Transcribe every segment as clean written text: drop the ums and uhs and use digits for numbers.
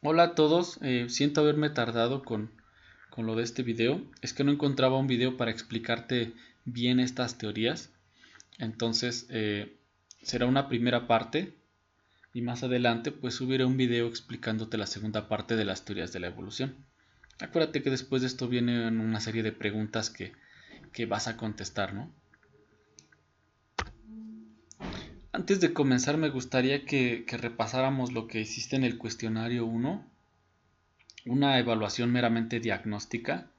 Hola a todos, siento haberme tardado con lo de este video. Es que no encontraba un video para explicarte bien estas teorías. Entonces será una primera parte y más adelante pues subiré un video explicándote la segunda parte de las teorías de la evolución. Acuérdate que después de esto vienen una serie de preguntas que vas a contestar, ¿no? Antes de comenzar me gustaría que repasáramos lo que hiciste en el cuestionario 1, una evaluación meramente diagnóstica,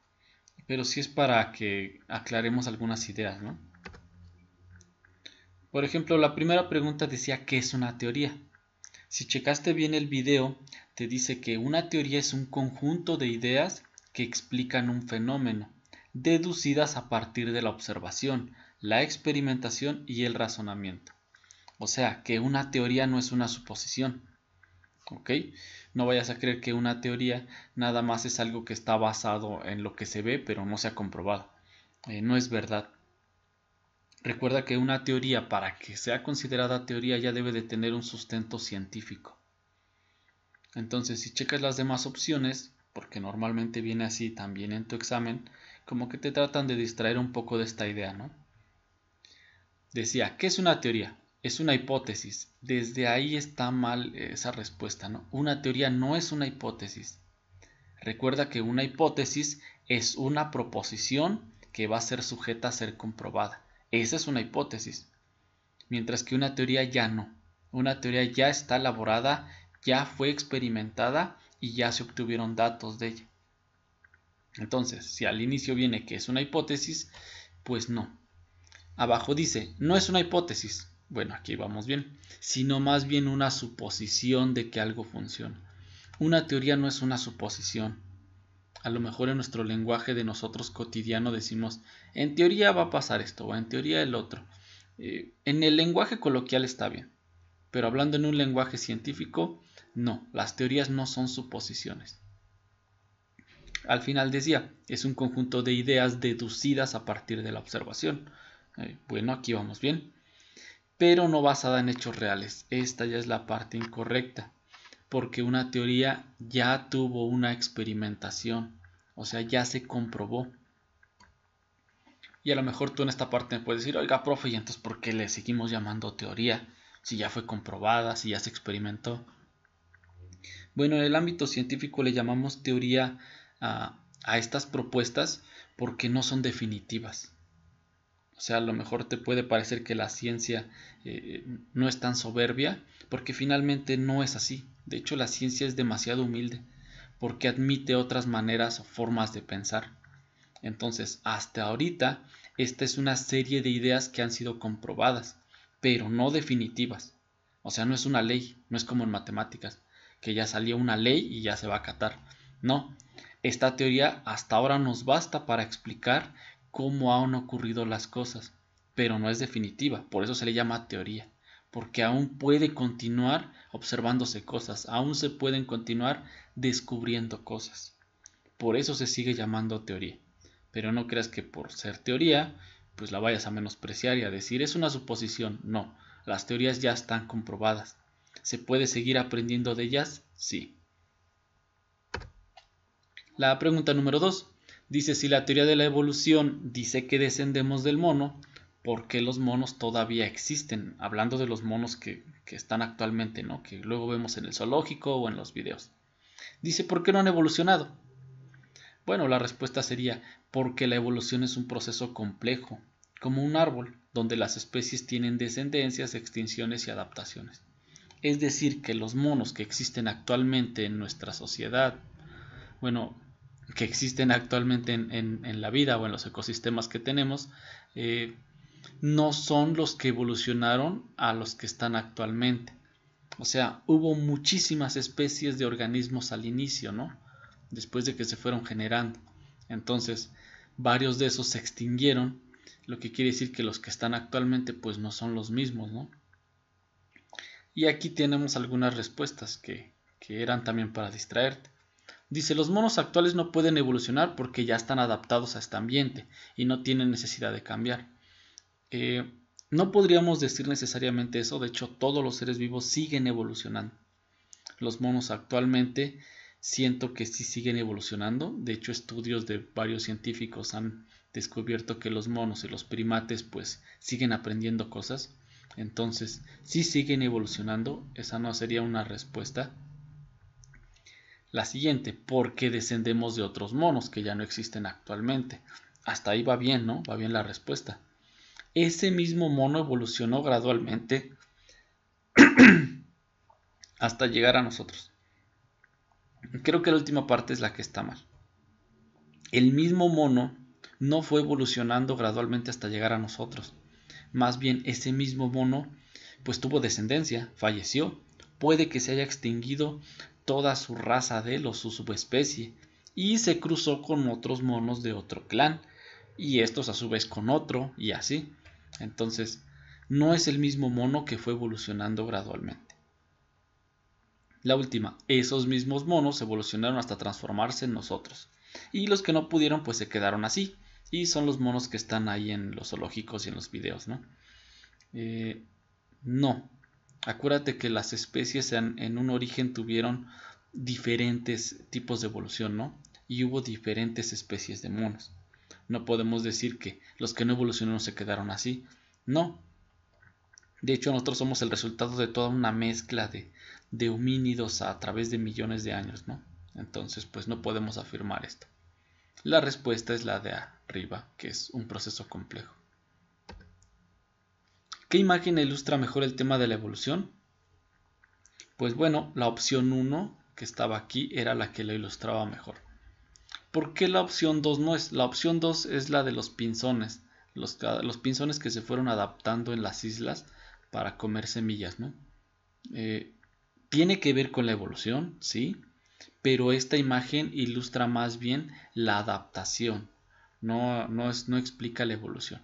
pero sí es para que aclaremos algunas ideas, ¿no? Por ejemplo, la primera pregunta decía ¿qué es una teoría? Si checaste bien el video, te dice que una teoría es un conjunto de ideas que explican un fenómeno, deducidas a partir de la observación, la experimentación y el razonamiento. O sea, que una teoría no es una suposición, ¿ok? No vayas a creer que una teoría nada más es algo que está basado en lo que se ve, pero no se ha comprobado. No es verdad. Recuerda que una teoría, para que sea considerada teoría, ya debe de tener un sustento científico. Entonces, si checas las demás opciones, porque normalmente viene así también en tu examen, como que te tratan de distraer un poco de esta idea, ¿no? Decía, ¿qué es una teoría? Es una hipótesis. Desde ahí está mal esa respuesta, ¿no? Una teoría no es una hipótesis. Recuerda que una hipótesis es una proposición que va a ser sujeta a ser comprobada. Esa es una hipótesis. Mientras que una teoría ya no. Una teoría ya está elaborada, ya fue experimentada y ya se obtuvieron datos de ella. Entonces, si al inicio viene que es una hipótesis, pues no. Abajo dice, no es una hipótesis. Bueno, aquí vamos bien, sino más bien una suposición de que algo funciona. Una teoría no es una suposición. A lo mejor en nuestro lenguaje de nosotros cotidiano decimos, en teoría va a pasar esto o en teoría el otro. En el lenguaje coloquial está bien, pero hablando en un lenguaje científico, no, las teorías no son suposiciones. Al final decía, es un conjunto de ideas deducidas a partir de la observación. Bueno, aquí vamos bien, pero no basada en hechos reales. Esta ya es la parte incorrecta, porque una teoría ya tuvo una experimentación, o sea, ya se comprobó. Y a lo mejor tú en esta parte me puedes decir, oiga, profe, ¿y entonces por qué le seguimos llamando teoría? Si ya fue comprobada, si ya se experimentó. Bueno, en el ámbito científico le llamamos teoría a estas propuestas porque no son definitivas. O sea, a lo mejor te puede parecer que la ciencia no es tan soberbia, porque finalmente no es así. De hecho, la ciencia es demasiado humilde, porque admite otras maneras o formas de pensar. Entonces, hasta ahorita, esta es una serie de ideas que han sido comprobadas, pero no definitivas. O sea, no es una ley, no es como en matemáticas, que ya salió una ley y ya se va a acatar. No, esta teoría hasta ahora nos basta para explicar cómo han ocurrido las cosas, pero no es definitiva, por eso se le llama teoría, porque aún puede continuar observándose cosas, aún se pueden continuar descubriendo cosas. Por eso se sigue llamando teoría. Pero no creas que por ser teoría, pues la vayas a menospreciar y a decir es una suposición. No, las teorías ya están comprobadas. ¿Se puede seguir aprendiendo de ellas? Sí. La pregunta número 2 dice si la teoría de la evolución dice que descendemos del mono, ¿por qué los monos todavía existen? Hablando de los monos que están actualmente, ¿no? Que luego vemos en el zoológico o en los videos. Dice, ¿por qué no han evolucionado? Bueno, la respuesta sería porque la evolución es un proceso complejo, como un árbol, donde las especies tienen descendencias, extinciones y adaptaciones. Es decir, que los monos que existen actualmente en nuestra sociedad, bueno, que existen actualmente en la vida o en los ecosistemas que tenemos, eh, no son los que evolucionaron a los que están actualmente. O sea, hubo muchísimas especies de organismos al inicio, ¿no? Después de que se fueron generando. Entonces, varios de esos se extinguieron, lo que quiere decir que los que están actualmente pues no son los mismos, ¿no? Y aquí tenemos algunas respuestas que eran también para distraerte. Dice, los monos actuales no pueden evolucionar porque ya están adaptados a este ambiente y no tienen necesidad de cambiar. No podríamos decir necesariamente eso, de hecho todos los seres vivos siguen evolucionando. Los monos actualmente siento que sí siguen evolucionando. De hecho, estudios de varios científicos han descubierto que los monos y los primates pues siguen aprendiendo cosas. Entonces, sí siguen evolucionando. Esa no sería una respuesta. La siguiente, ¿por qué descendemos de otros monos que ya no existen actualmente? Hasta ahí va bien, ¿no? Va bien la respuesta. Ese mismo mono evolucionó gradualmente hasta llegar a nosotros. Creo que la última parte es la que está mal. El mismo mono no fue evolucionando gradualmente hasta llegar a nosotros. Más bien ese mismo mono pues tuvo descendencia, falleció. Puede que se haya extinguido toda su raza de él o su subespecie y se cruzó con otros monos de otro clan y estos a su vez con otro y así. Entonces no es el mismo mono que fue evolucionando gradualmente. La última, esos mismos monos evolucionaron hasta transformarse en nosotros. Y los que no pudieron pues se quedaron así. Y son los monos que están ahí en los zoológicos y en los videos, ¿no? No. Acuérdate que las especies en un origen tuvieron diferentes tipos de evolución, ¿no? Y hubo diferentes especies de monos. No podemos decir que los que no evolucionaron se quedaron así. No. De hecho, nosotros somos el resultado de toda una mezcla de homínidos a través de millones de años, ¿no? Entonces, pues no podemos afirmar esto. La respuesta es la de arriba, que es un proceso complejo. ¿Qué imagen ilustra mejor el tema de la evolución? Pues bueno, la opción 1 que estaba aquí era la que lo ilustraba mejor. ¿Por qué la opción 2 no es? La opción 2 es la de los pinzones. Los pinzones que se fueron adaptando en las islas para comer semillas, ¿no? Tiene que ver con la evolución, sí, pero esta imagen ilustra más bien la adaptación, no explica la evolución.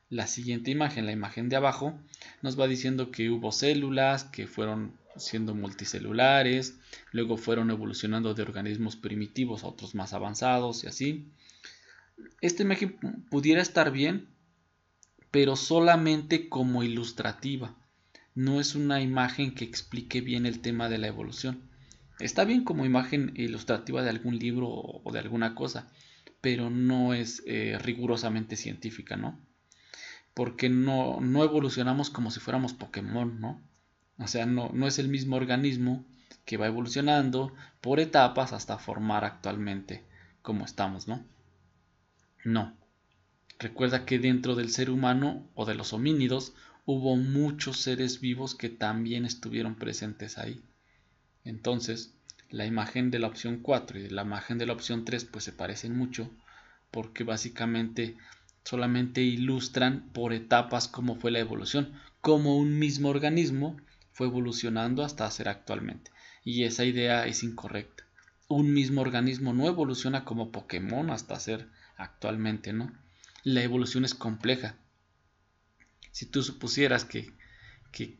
La siguiente imagen, la imagen de abajo, nos va diciendo que hubo células que fueron siendo multicelulares, luego fueron evolucionando de organismos primitivos a otros más avanzados y así. Esta imagen pudiera estar bien, pero solamente como ilustrativa. No es una imagen que explique bien el tema de la evolución. Está bien como imagen ilustrativa de algún libro o de alguna cosa, pero no es rigurosamente científica, ¿no? Porque no evolucionamos como si fuéramos Pokémon, ¿no? O sea, no es el mismo organismo que va evolucionando por etapas hasta formar actualmente como estamos, ¿no? No. Recuerda que dentro del ser humano o de los homínidos hubo muchos seres vivos que también estuvieron presentes ahí. Entonces, la imagen de la opción 4 y la imagen de la opción 3 pues se parecen mucho porque básicamente solamente ilustran por etapas cómo fue la evolución, cómo un mismo organismo fue evolucionando hasta ser actualmente. Y esa idea es incorrecta. Un mismo organismo no evoluciona como Pokémon hasta ser actualmente, ¿no? La evolución es compleja. Si tú supusieras que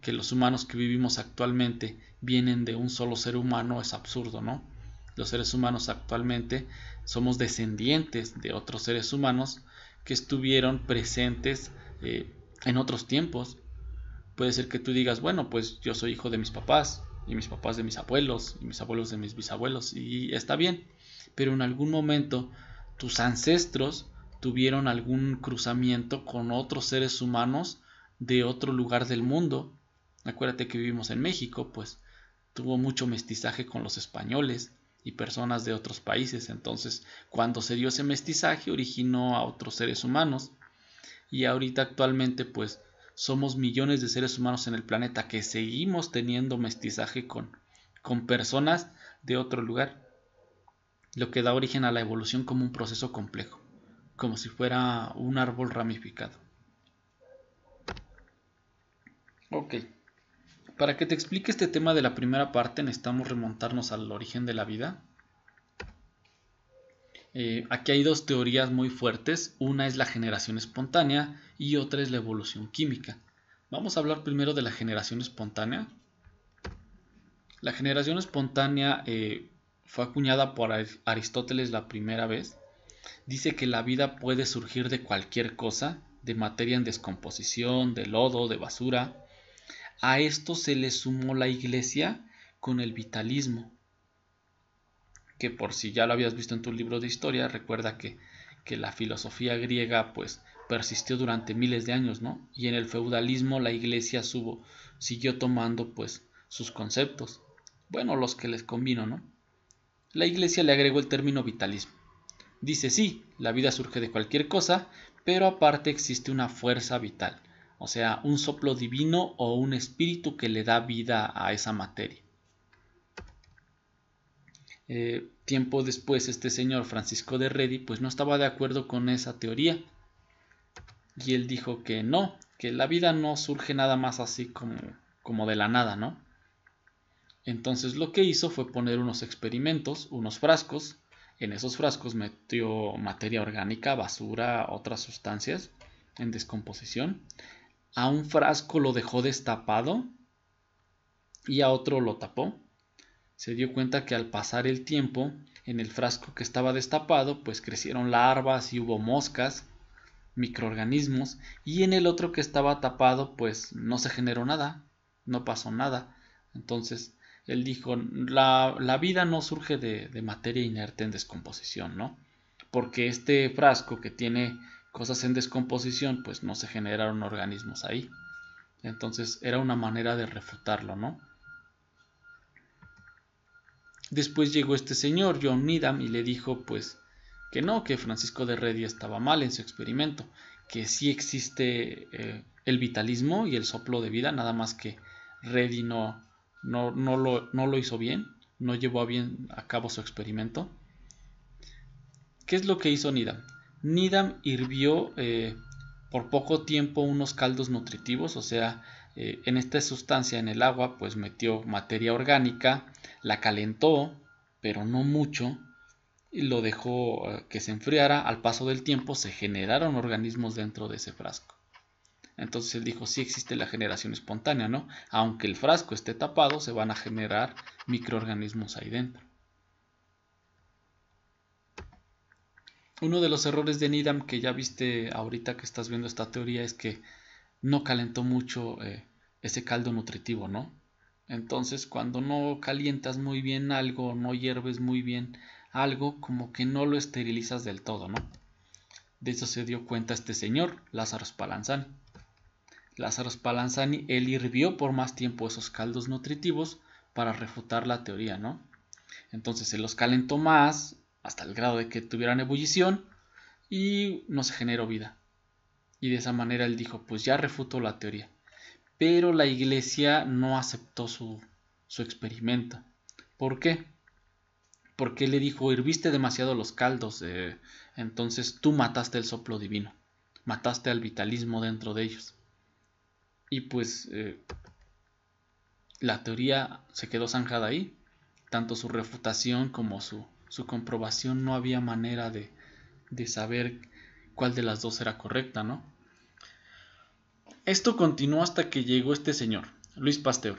los humanos que vivimos actualmente vienen de un solo ser humano, es absurdo, ¿no? Los seres humanos actualmente somos descendientes de otros seres humanos que estuvieron presentes en otros tiempos. Puede ser que tú digas, bueno, pues yo soy hijo de mis papás, y mis papás de mis abuelos, y mis abuelos de mis bisabuelos, y está bien, pero en algún momento tus ancestros tuvieron algún cruzamiento con otros seres humanos de otro lugar del mundo. Acuérdate que vivimos en México, pues tuvo mucho mestizaje con los españoles y personas de otros países. Entonces, cuando se dio ese mestizaje, originó a otros seres humanos. Y ahorita actualmente, pues, somos millones de seres humanos en el planeta que seguimos teniendo mestizaje con personas de otro lugar. Lo que da origen a la evolución como un proceso complejo, como si fuera un árbol ramificado. Ok. Para que te explique este tema de la primera parte necesitamos remontarnos al origen de la vida. Aquí hay dos teorías muy fuertes, una es la generación espontánea y otra es la evolución química. Vamos a hablar primero de la generación espontánea. La generación espontánea fue acuñada por Aristóteles la primera vez. Dice que la vida puede surgir de cualquier cosa, de materia en descomposición, de lodo, de basura. A esto se le sumó la Iglesia con el vitalismo, que por si ya lo habías visto en tu libro de historia, recuerda que la filosofía griega pues persistió durante miles de años, ¿no? Y en el feudalismo la iglesia siguió tomando pues sus conceptos, bueno, los que les convino, ¿no? La iglesia le agregó el término vitalismo. Dice, sí, la vida surge de cualquier cosa, pero aparte existe una fuerza vital, o sea, un soplo divino o un espíritu que le da vida a esa materia. Tiempo después este señor Francisco de Redi pues no estaba de acuerdo con esa teoría y él dijo que no, que la vida no surge nada más así como de la nada, ¿no? Entonces lo que hizo fue poner unos experimentos, unos frascos. En esos frascos metió materia orgánica, basura, otras sustancias en descomposición. A un frasco lo dejó destapado y a otro lo tapó. Se dio cuenta que al pasar el tiempo, en el frasco que estaba destapado, pues crecieron larvas y hubo moscas, microorganismos, y en el otro que estaba tapado, pues no se generó nada, no pasó nada. Entonces, él dijo, la vida no surge de materia inerte en descomposición, ¿no? Porque este frasco que tiene cosas en descomposición, pues no se generaron organismos ahí. Entonces, era una manera de refutarlo, ¿no? Después llegó este señor, John Needham, y le dijo, pues, que no, que Francisco de Redi estaba mal en su experimento, que sí existe el vitalismo y el soplo de vida, nada más que Redi no lo hizo bien, no llevó bien a cabo su experimento. ¿Qué es lo que hizo Needham? Needham hirvió por poco tiempo unos caldos nutritivos, o sea, en esta sustancia en el agua pues metió materia orgánica, la calentó, pero no mucho, y lo dejó que se enfriara. Al paso del tiempo se generaron organismos dentro de ese frasco. Entonces él dijo, sí existe la generación espontánea, ¿no? Aunque el frasco esté tapado, se van a generar microorganismos ahí dentro. Uno de los errores de Needham que ya viste ahorita que estás viendo esta teoría es que no calentó mucho ese caldo nutritivo, ¿no? Entonces cuando no calientas muy bien algo, no hierves muy bien algo, como que no lo esterilizas del todo, ¿no? De eso se dio cuenta este señor, Lázaro Spallanzani. Lázaro Spallanzani, él hirvió por más tiempo esos caldos nutritivos para refutar la teoría, ¿no? Entonces se los calentó más, hasta el grado de que tuvieran ebullición, y no se generó vida. Y de esa manera él dijo, pues ya refuto la teoría. Pero la iglesia no aceptó su experimento. ¿Por qué? Porque él le dijo, hirviste demasiado los caldos, entonces tú mataste el soplo divino, mataste al vitalismo dentro de ellos. Y pues la teoría se quedó zanjada ahí. Tanto su refutación como su comprobación, no había manera de saber cuál de las dos era correcta, ¿no? Esto continuó hasta que llegó este señor, Luis Pasteur.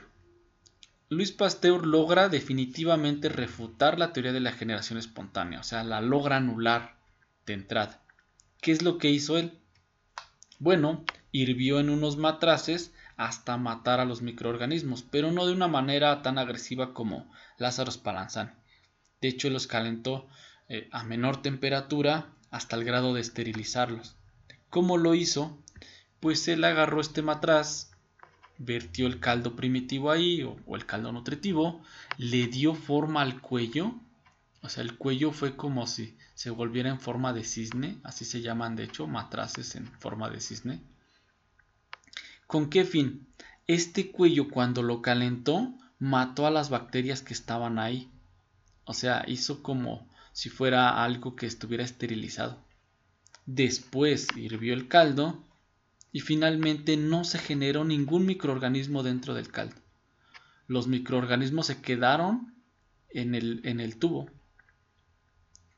Luis Pasteur logra definitivamente refutar la teoría de la generación espontánea, o sea, la logra anular de entrada. ¿Qué es lo que hizo él? Bueno, hirvió en unos matraces hasta matar a los microorganismos, pero no de una manera tan agresiva como Lázaro Spallanzani. De hecho, los calentó a menor temperatura hasta el grado de esterilizarlos. ¿Cómo lo hizo? Pues él agarró este matraz, vertió el caldo primitivo ahí, o el caldo nutritivo, le dio forma al cuello, o sea, el cuello fue como si se volviera en forma de cisne, así se llaman de hecho, matraces en forma de cisne. ¿Con qué fin? Este cuello cuando lo calentó, mató a las bacterias que estaban ahí, o sea, hizo como si fuera algo que estuviera esterilizado. Después hirvió el caldo y finalmente no se generó ningún microorganismo dentro del caldo. Los microorganismos se quedaron en el tubo.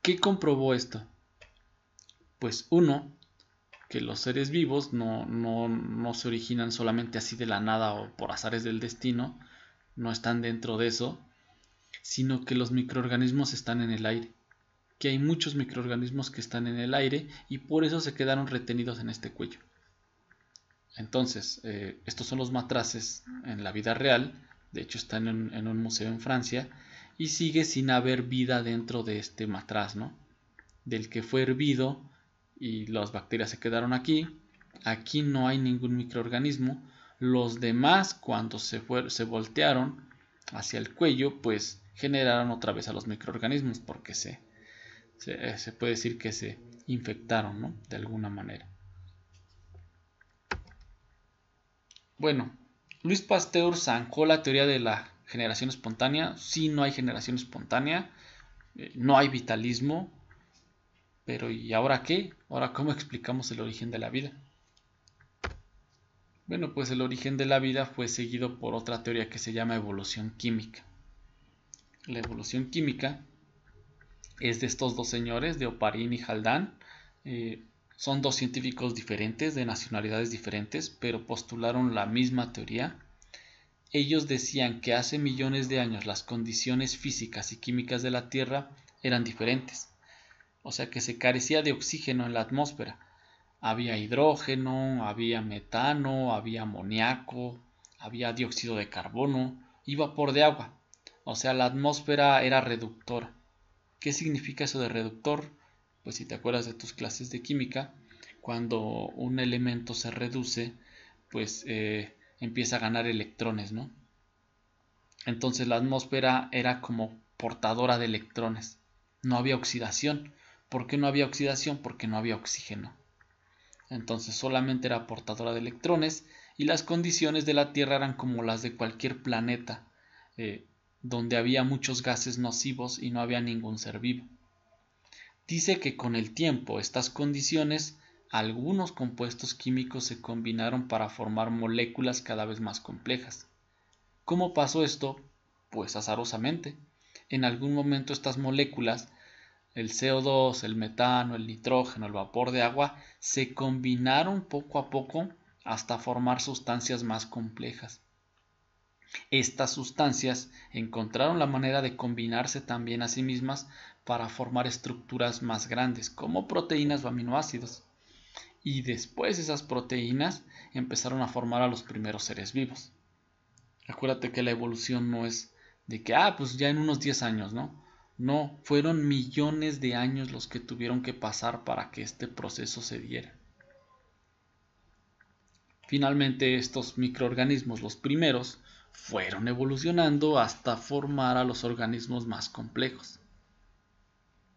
¿Qué comprobó esto? Pues uno, que los seres vivos no se originan solamente así de la nada o por azares del destino, no están dentro de eso, sino que los microorganismos están en el aire, que hay muchos microorganismos que están en el aire y por eso se quedaron retenidos en este cuello. Entonces, estos son los matraces en la vida real de hecho está en un museo en Francia, y sigue sin haber vida dentro de este matraz, ¿no? Del que fue hervido y las bacterias se quedaron aquí. Aquí no hay ningún microorganismo. Los demás, cuando se voltearon hacia el cuello, pues generaron otra vez a los microorganismos porque se puede decir que se infectaron, ¿no? De alguna manera. Bueno, Luis Pasteur zanjó la teoría de la generación espontánea. Sí, no hay generación espontánea, no hay vitalismo, pero ¿y ahora qué? ¿Ahora cómo explicamos el origen de la vida? Bueno, pues el origen de la vida fue seguido por otra teoría que se llama evolución química. La evolución química es de estos dos señores, de Oparin y Haldane. Son dos científicos diferentes, de nacionalidades diferentes, pero postularon la misma teoría. Ellos decían que hace millones de años las condiciones físicas y químicas de la Tierra eran diferentes. O sea que se carecía de oxígeno en la atmósfera. Había hidrógeno, había metano, había amoníaco, había dióxido de carbono y vapor de agua. O sea, la atmósfera era reductora. ¿Qué significa eso de reductor? Pues si te acuerdas de tus clases de química, cuando un elemento se reduce, pues empieza a ganar electrones, ¿no? Entonces la atmósfera era como portadora de electrones. No había oxidación. ¿Por qué no había oxidación? Porque no había oxígeno. Entonces solamente era portadora de electrones y las condiciones de la Tierra eran como las de cualquier planeta, donde había muchos gases nocivos y no había ningún ser vivo. Dice que con el tiempo estas condiciones, algunos compuestos químicos se combinaron para formar moléculas cada vez más complejas. ¿Cómo pasó esto? Pues azarosamente. En algún momento estas moléculas, el CO2, el metano, el nitrógeno, el vapor de agua, se combinaron poco a poco hasta formar sustancias más complejas. Estas sustancias encontraron la manera de combinarse también a sí mismas para formar estructuras más grandes, como proteínas o aminoácidos. Y después esas proteínas empezaron a formar a los primeros seres vivos. Acuérdate que la evolución no es de que, pues ya en unos 10 años, ¿no? No, fueron millones de años los que tuvieron que pasar para que este proceso se diera. Finalmente estos microorganismos, los primeros, fueron evolucionando hasta formar a los organismos más complejos.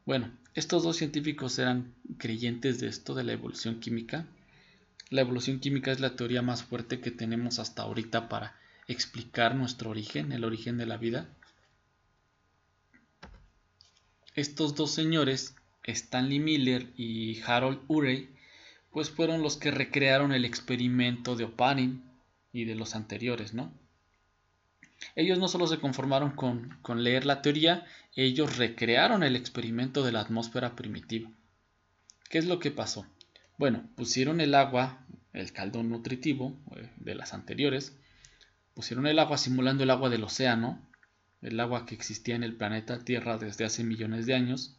Bueno, estos dos científicos eran creyentes de esto de la evolución química. La evolución química es la teoría más fuerte que tenemos hasta ahorita para explicar nuestro origen, el origen de la vida. Estos dos señores, Stanley Miller y Harold Urey, pues fueron los que recrearon el experimento de Oparin y de los anteriores, ¿no? Ellos no solo se conformaron con leer la teoría, ellos recrearon el experimento de la atmósfera primitiva. ¿Qué es lo que pasó? Bueno, pusieron el agua, el caldo nutritivo de las anteriores, pusieron el agua simulando el agua del océano, el agua que existía en el planeta Tierra desde hace millones de años.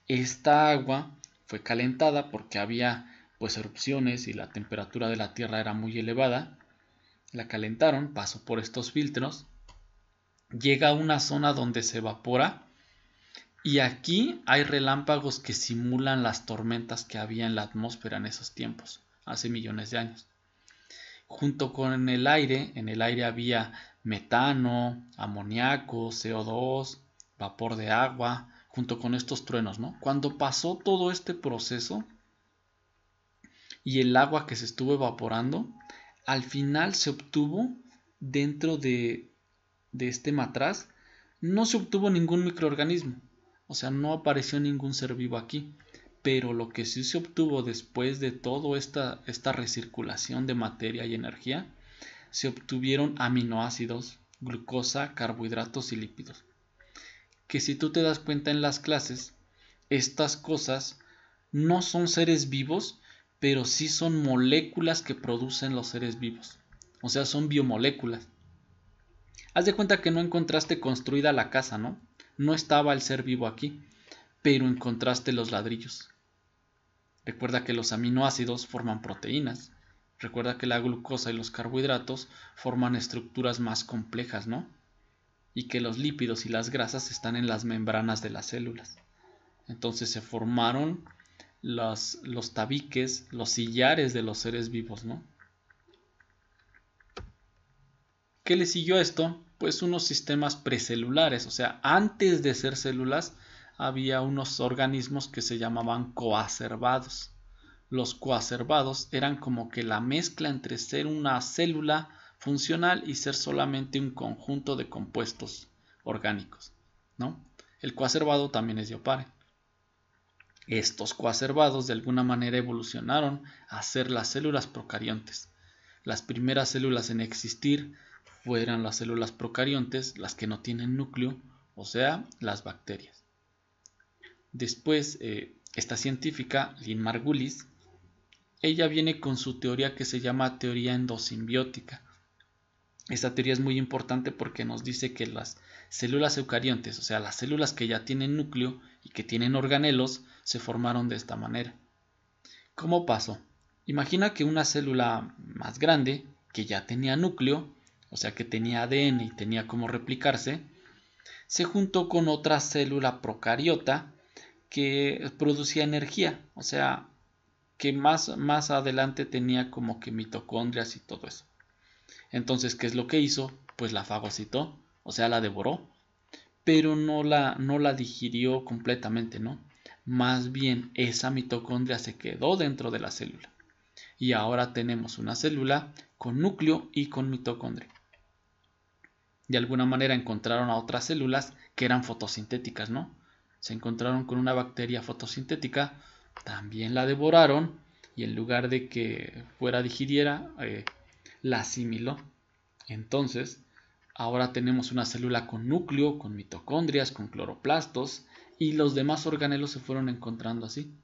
Esta agua fue calentada porque había pues erupciones y la temperatura de la Tierra era muy elevada. La calentaron, pasó por estos filtros, llega a una zona donde se evapora y aquí hay relámpagos que simulan las tormentas que había en la atmósfera en esos tiempos, hace millones de años. Junto con el aire, en el aire había metano, amoníaco, CO2, vapor de agua, junto con estos truenos, ¿no? Cuando pasó todo este proceso y el agua que se estuvo evaporando, al final se obtuvo dentro de este matraz, no se obtuvo ningún microorganismo, o sea, no apareció ningún ser vivo aquí. Pero lo que sí se obtuvo después de toda esta recirculación de materia y energía, se obtuvieron aminoácidos, glucosa, carbohidratos y lípidos. Que si tú te das cuenta en las clases, estas cosas no son seres vivos, pero sí son moléculas que producen los seres vivos. O sea, son biomoléculas. Haz de cuenta que no encontraste construida la casa, ¿no? No estaba el ser vivo aquí, pero encontraste los ladrillos. Recuerda que los aminoácidos forman proteínas Recuerda que la glucosa y los carbohidratos forman estructuras más complejas, ¿no? Y que los lípidos y las grasas están en las membranas de las células. Entonces se formaron los tabiques, los sillares de los seres vivos, ¿no? ¿Qué le siguió a esto? Pues unos sistemas precelulares, o sea, antes de ser células había unos organismos que se llamaban coacervados. Los coacervados eran como que la mezcla entre ser una célula funcional y ser solamente un conjunto de compuestos orgánicos, ¿no? El coacervado también es de Opare. Estos coacervados de alguna manera evolucionaron a ser las células procariontes. Las primeras células en existir fueran las células procariontes, las que no tienen núcleo, o sea, las bacterias. Después, esta científica, Lynn Margulis, ella viene con su teoría que se llama teoría endosimbiótica. Esta teoría es muy importante porque nos dice que las células eucariontes, o sea, las células que ya tienen núcleo y que tienen organelos, se formaron de esta manera. ¿Cómo pasó? Imagina que una célula más grande, que ya tenía núcleo, o sea que tenía ADN y tenía cómo replicarse, se juntó con otra célula procariota que producía energía, o sea, que más adelante tenía como que mitocondrias y todo eso. Entonces, ¿qué es lo que hizo? Pues la fagocitó, o sea, la devoró, pero no la digirió completamente, ¿no? Más bien, esa mitocondria se quedó dentro de la célula. Y ahora tenemos una célula con núcleo y con mitocondria. De alguna manera encontraron a otras células que eran fotosintéticas, ¿no? Se encontraron con una bacteria fotosintética, también la devoraron y en lugar de que fuera digiriera, la asimiló. Entonces, ahora tenemos una célula con núcleo, con mitocondrias, con cloroplastos y los demás organelos se fueron encontrando así,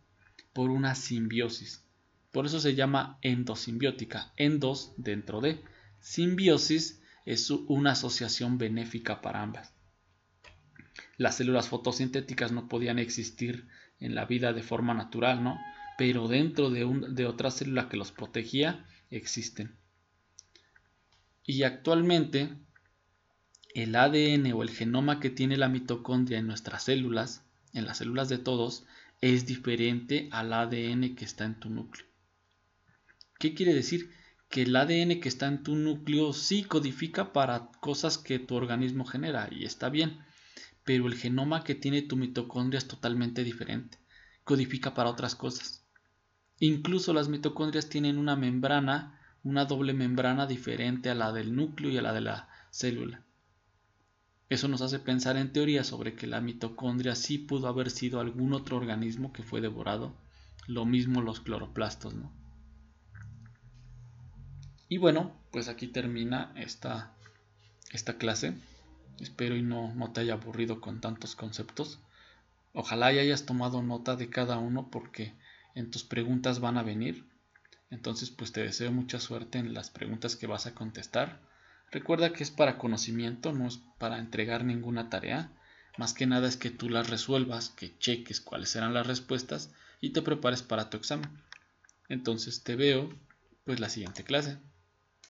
por una simbiosis. Por eso se llama endosimbiótica, endos dentro de, simbiosis es una asociación benéfica para ambas. Las células fotosintéticas no podían existir en la vida de forma natural, ¿no? Pero dentro de otra célula que los protegía, existen. Y actualmente, el ADN o el genoma que tiene la mitocondria en nuestras células, en las células de todos, es diferente al ADN que está en tu núcleo. ¿Qué quiere decir? Que el ADN que está en tu núcleo sí codifica para cosas que tu organismo genera y está bien, pero el genoma que tiene tu mitocondria es totalmente diferente, codifica para otras cosas. Incluso las mitocondrias tienen una membrana, una doble membrana diferente a la del núcleo y a la de la célula. Eso nos hace pensar en teoría sobre que la mitocondria sí pudo haber sido algún otro organismo que fue devorado, lo mismo los cloroplastos, ¿no? Y bueno, pues aquí termina esta clase. Espero y no te haya aburrido con tantos conceptos. Ojalá y hayas tomado nota de cada uno porque en tus preguntas van a venir. Entonces pues te deseo mucha suerte en las preguntas que vas a contestar. Recuerda que es para conocimiento, no es para entregar ninguna tarea. Más que nada es que tú las resuelvas, que cheques cuáles serán las respuestas y te prepares para tu examen. Entonces te veo pues la siguiente clase.